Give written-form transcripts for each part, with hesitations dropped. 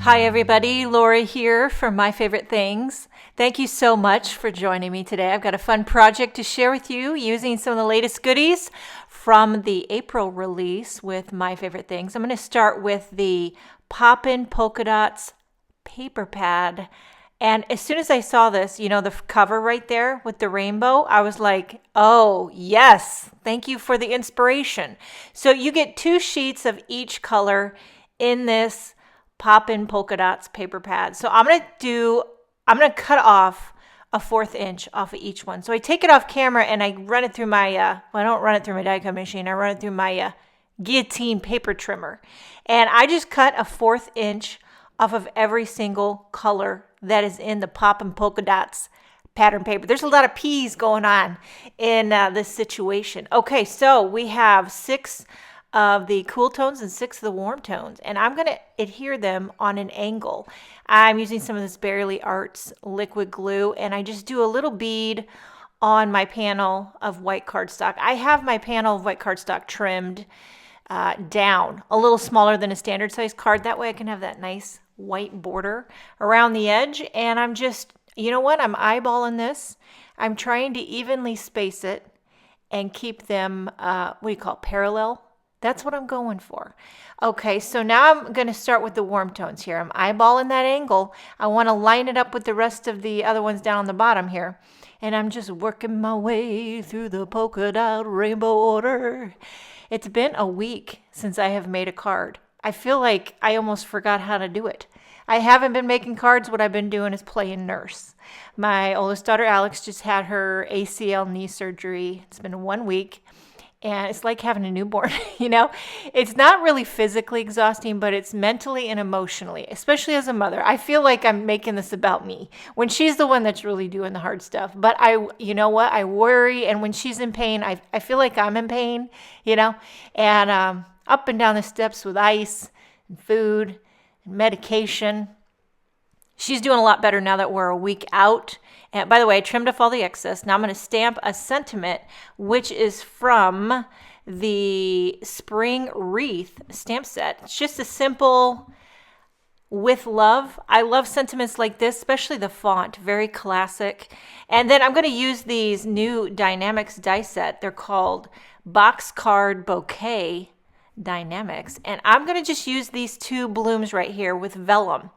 Hi everybody, Laura here from My Favorite Things. Thank you so much for joining me today. I've got a fun project to share with you using some of the latest goodies from the April release with My Favorite Things. I'm going to start with the Poppin Polka Dots paper pad. And as soon as I saw this, you know, the cover right there with the rainbow, I was like, oh, yes, thank you for the inspiration. So you get 2 sheets of each color in this Poppin Polka Dots paper pad. So I'm going to cut off a 1/4 inch off of each one. So I take it off camera and I run it through my, I don't run it through my die-cut machine. I run it through my guillotine paper trimmer. And I just cut a 1/4 inch off of every single color that is in the Poppin Polka Dots pattern paper. There's a lot of P's going on in this situation. Okay, so we have 6 of the cool tones and 6 of the warm tones, and I'm going to adhere them on an angle. I'm using some of this Barely Arts liquid glue, and I just do a little bead on my panel of white cardstock. I have my panel of white cardstock trimmed down a little smaller than a standard size card. That way I can have that nice white border around the edge, and I'm just, you know what, I'm eyeballing this. I'm trying to evenly space it and keep them, what do you call it, parallel? That's what I'm going for. Okay, so now I'm going to start with the warm tones here. I'm eyeballing that angle. I want to line it up with the rest of the other ones down on the bottom here. And I'm just working my way through the polka dot rainbow order. It's been a week since I have made a card. I feel like I almost forgot how to do it. I haven't been making cards. What I've been doing is playing nurse. My oldest daughter, Alex, just had her ACL knee surgery. It's been 1 week. And it's like having a newborn, you know? It's not really physically exhausting, but it's mentally and emotionally, especially as a mother. I feel like I'm making this about me when she's the one that's really doing the hard stuff. But you know what? I worry. And when she's in pain, I feel like I'm in pain, you know? And up and down the steps with ice and food and medication. She's doing a lot better now that we're a week out. And by the way, I trimmed off all the excess. Now I'm going to stamp a sentiment, which is from the Spring Wreath stamp set. It's just a simple with love. I love sentiments like this, especially the font, very classic. And then I'm going to use these new Die-namics die set. They're called Box Card Bouquet Die-namics. And I'm going to just use these 2 blooms right here with vellum.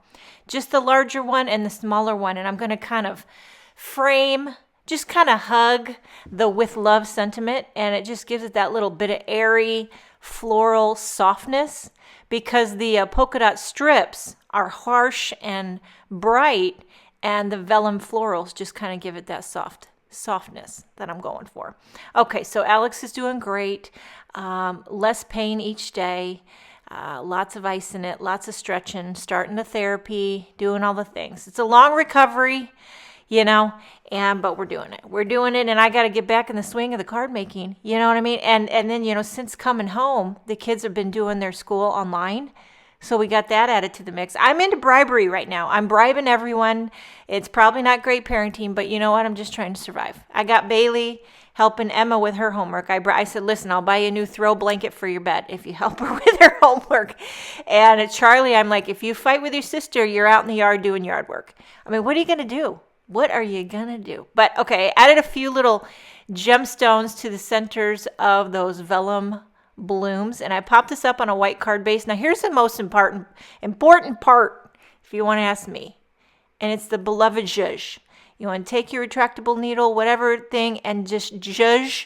Just the larger one and the smaller one. And I'm going to kind of frame, just kind of hug the with love sentiment, and it just gives it that little bit of airy floral softness, because the polka dot strips are harsh and bright, and the vellum florals just kind of give it that softness that I'm going for. Okay, so Alex is doing great. Less pain each day. Lots of ice in it, lots of stretching, starting the therapy, doing all the things. It's a long recovery, you know, but we're doing it. We're doing it, and I got to get back in the swing of the card making, you know what I mean? And then, you know, since coming home, the kids have been doing their school online, so we got that added to the mix. I'm into bribery right now. I'm bribing everyone. It's probably not great parenting, but you know what? I'm just trying to survive. I got Bailey helping Emma with her homework. I said, listen, I'll buy you a new throw blanket for your bed if you help her with her homework. And at Charlie, I'm like, if you fight with your sister, you're out in the yard doing yard work. I mean, what are you going to do? What are you going to do? But okay, I added a few little gemstones to the centers of those vellum blooms, and I popped this up on a white card base. Now, here's the most important part, if you want to ask me, and it's the beloved zhuzh. You want to take your retractable needle, whatever thing, and just zhuzh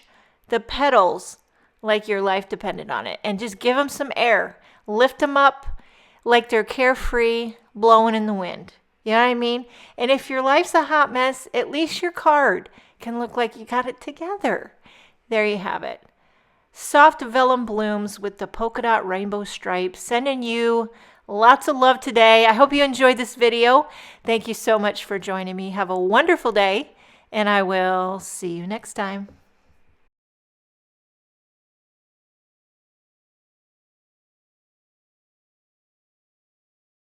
the petals like your life depended on it, and just give them some air. Lift them up like they're carefree, blowing in the wind. You know what I mean? And if your life's a hot mess, at least your card can look like you got it together. There you have it. Soft vellum blooms with the polka dot rainbow stripes. Sending you lots of love today. I hope you enjoyed this video. Thank you so much for joining me. Have a wonderful day, and I will see you next time.